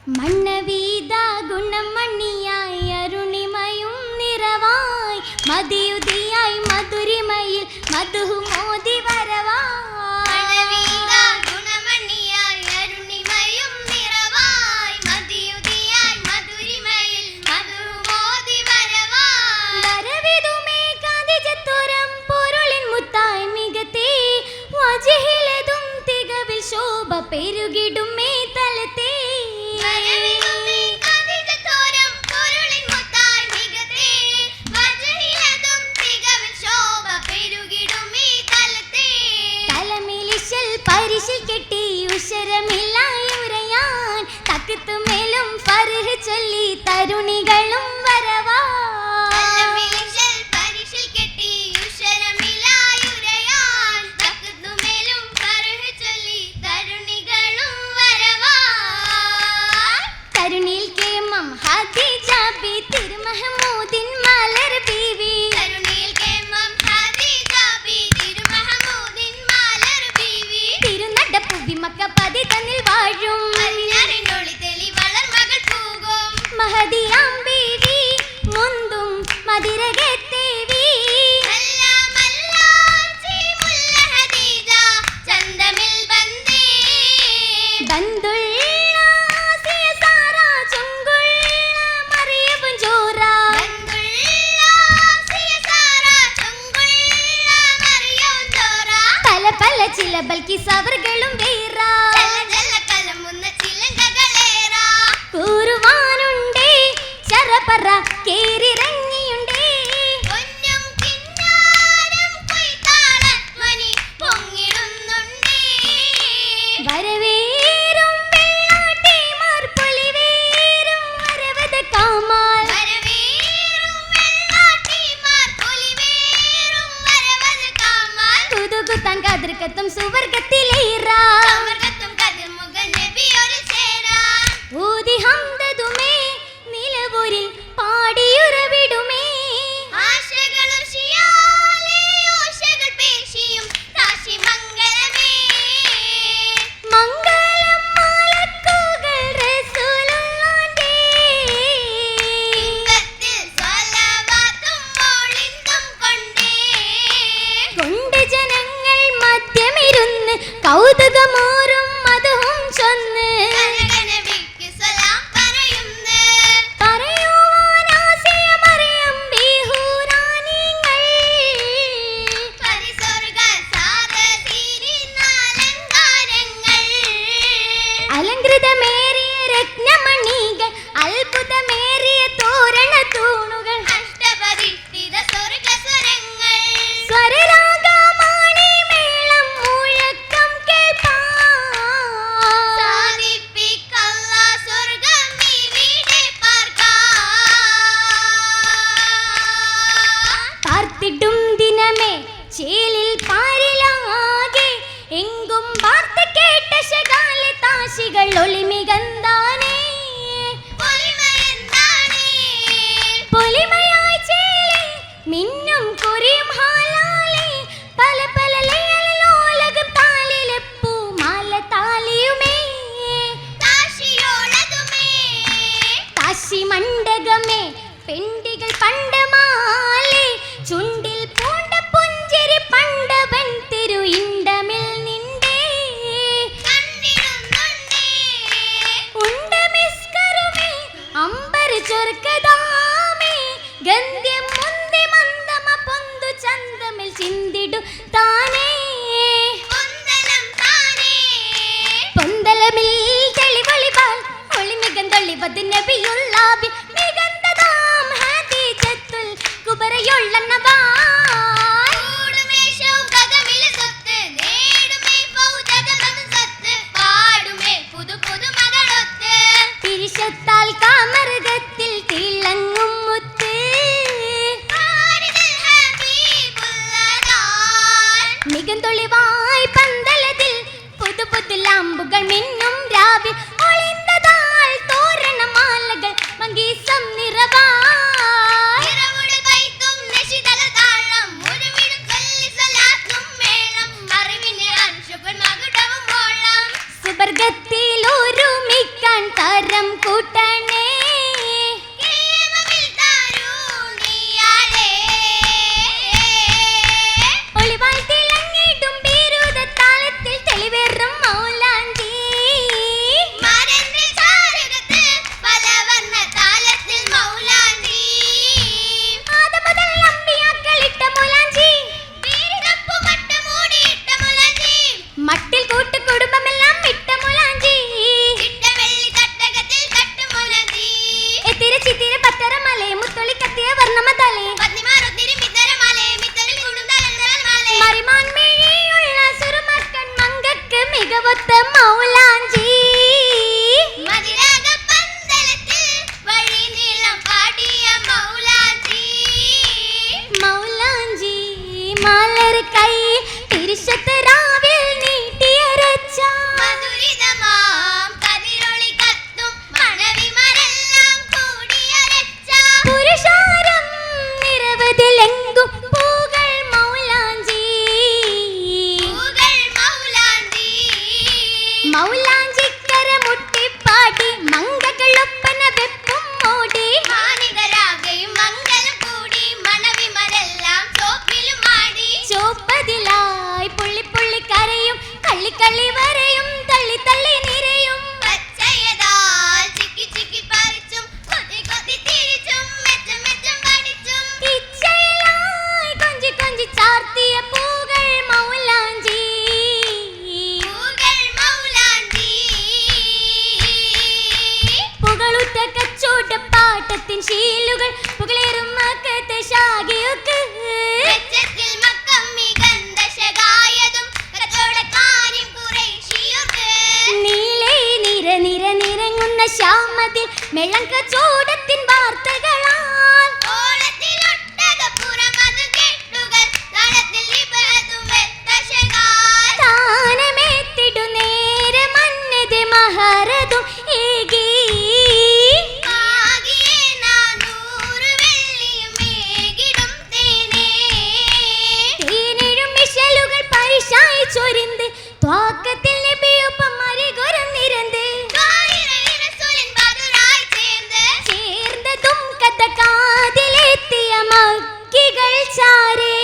മണ്ണവീത ഗുണമണിയായി അരുണിമയും നിറവായി മതിയുതിയായി മധുരിമയിൽ മധുമോദി വരവായി പെരുകിടുമേ തലത്തെ തലമിലിശൽ പരിശിൽ കെട്ടി ഉശരമില്ലായുരയാൻ തക്കത്തുമേലും ഫർഹ് ചൊല്ലി തരുണികളും വരവാ ബൽക്കി സവർകളും വേറാ കൂറുവാനുണ്ടേ ചരപറ കേറിറങ്ങിയുണ്ടേ വരവേറും വെള്ളാട്ടിമാർ പൊലിവേറും വരവത കാമാൽ കുതുകുത്താൻ കതിർക്കത്തും സുവർഗത്തിലേറാ ഊതി ഹംദതുമേ നിലവൂരിൽ പാടിയുറവിടുമേ മംഗളം മലക്കുകൾ റസൂലുള്ളാന്റെ കൊണ്ട് ജനങ്ങൾ മധ്യമിരുന്ന് കൗതുകമോറും മധുവും ചൊന്ന് അലങ്കൃതമേറിയ രത്നമണികൾ അത്ഭുതമേറിയ തോരണ തൂണുകൾ അഷ്ടപതിഷ്ഠിത സ്വർഗസ്വരങ്ങൾ സ്വരരാഗമാണി മേളം മുഴക്കം സാധിപ്പിക്കല്ല സ്വർഗം ഇവിടെ പാർത്തിടും ദിനമേ ചേലിൽ പാരിലാകെ എങ്കും വാർത്ത കേട്ട ശകാല താശികൾ ഒളിമികന്താനേ പൊലിമയായി ചേലേ മിന്നും കുറിയും ഹാലാലേ പല പല ലയലോലകം താലിലെപ്പൂ മാല താലിയുമേ താശി മണ്ഡകമേ പെണ്ടികൾ പണ്ടമാലേ ചുണ്ടിൽ പൂണ്ട പുഞ്ചിരി പണ്ടവൻ തിരു ഇണ്ടമിൽ നിണ്ടേ ഉണ്ടമിസ്കരുമേ അമ്പർ ചൊർക്കദാമേ ഗന്ധ്യം മുന്തി മന്ദമ പൊന്തു ചന്തമിൽ ചിന്തിടു താനേ പൊന്തലമിൽ തെളിവൊളിവാൽ ഒളിമികന്തൊളിവത് നബിയുള്ളാബി മികന്തതാം ഹദീജത്തുൽ കുബറയുള്ളന്നവാ പിരിശത്താൽ കാമർഗത്തിൽ തിളങ്ങും മുത്ത് മികന്തൊളിവായി പന്തലതിൽ പുതു പുതു ലാമ്പുകൾ മിന്നും രാവിൽ ഒളിന്തതാൽ തോരണമാലകൾ മങ്കീസം നിറവാ സുവർഗത്തിൽ ഒരുമിക്കാൻ തരം പാടി മംഗകളൊപ്പന വെപ്പും മൂടി മാനികരാകെയും മംഗലം കൂടി മണവിമരെല്ലാം ചോപ്പിലും ആടി ചോപ്പതിലായി പുള്ളി പുള്ളി കരയും കള്ളി കള്ളി വരയും തള്ളി തള്ളി നിറയും പച്ചയതാൽ ചിക്കി ചിക്കി പറിച്ചും കൊതി കൊതി തിരിച്ചും മെച്ചം മെച്ചം പഠിച്ചും ഇച്ഛയിലായി കൊഞ്ചി കൊഞ്ചി ചാർത്തിയ പൂകൾ മൗലാഞ്ചി പൂകൾ മൗലാഞ്ചി പുകളുറ്റ കച്ചോട്ട പാട്ടത്തിൻ ശീലുകൾ പുകളേറും മക്കത്തെ ഷാഗിയൊക്കെ വെച്ചത്തിൽ മക്കമ്മി ഗന്ധശകായതും കച്ചോടക്കാരും കുറേശിയൊക്കെ നീലേ നിര നിര നിരങ്ങുന്ന ശ്യാമതിൽ മെള്ളം കച്ചോടത്തിൻ വാർത്തകളാൽ ഓളത്തിലൊട്ടകപ്പുറം അത് കെട്ടുകൾ താളത്തിൽ ലിപതും വെത്തശകാൽ താനമേത്തിടു നേരെ മന്നതെ മഹാരഥം ഏകി ആകിയേ 400 വെള്ളിയും മേകിടും തേനേ തേനിഴും മിഷലുകൾ പരിശായി ചൊരിந்து ത്വാക്കത്തിൽ നബിയൊപ്പം മരികൊരന്നിരந்து റസൂലിൻ ബദറായി ചേർന്നതും കഥ കാതിലെത്തിയ മക്കികൾ ചാരേ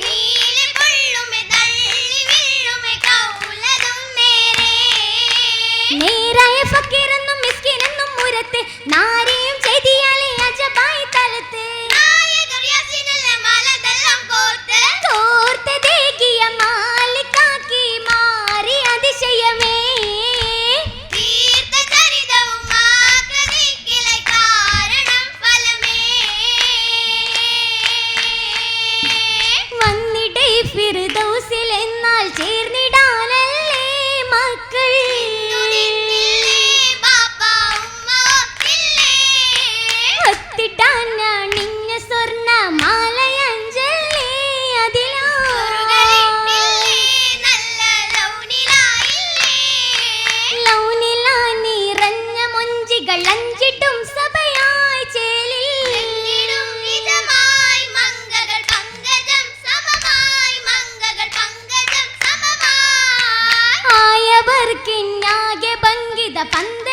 നീല പൊള്ളുമെ തള്ളി വീഴുമെ കൗലതും നേരേ നേരായ ഫക്കീറെന്നും മിസ്കിനെന്നും മുരത്ത് നാരിയും ചെയ്തിയാലേ അജബായി തലത്ത് നായകർ യാസിനുള്ള മലതെല്ലാം കോർത്ത് തോർത്തതേകിയ മാലിക്കാക്കി മാറി അതിശയമേ തീർത്ഥചരിതവും ആകൃതിക്കിളை കാരണം ഫലമേ വന്നിടേ ഫിർദൗസിൽ എന്നാൽ ചേർന്നിടാനല്ലേ മക്കൾ തുനിന്നില്ലേ ബാപ്പാ ഉമ്മ ഒത്തില്ലേ ഒത്തിട്ടാൻ അണിഞ്ഞ സ്വർണ്ണ മാലയഞ്ചല്ലേ കുറുകളിട്ടില്ലേ നല്ല ലൗനിലായില്ലേ ലൗനിലാ നിറഞ്ഞ മൊഞ്ചികൾ അഞ്ചിട്ടും സഭയായി ചേലിൽ എന്നിടും നിജമായി മംഗകൾ പങ്കജം സമമായി മംഗകൾ പങ്കജം സമമായി ആയവർക്കിന്നാകെ ഭംഗിത പന്ത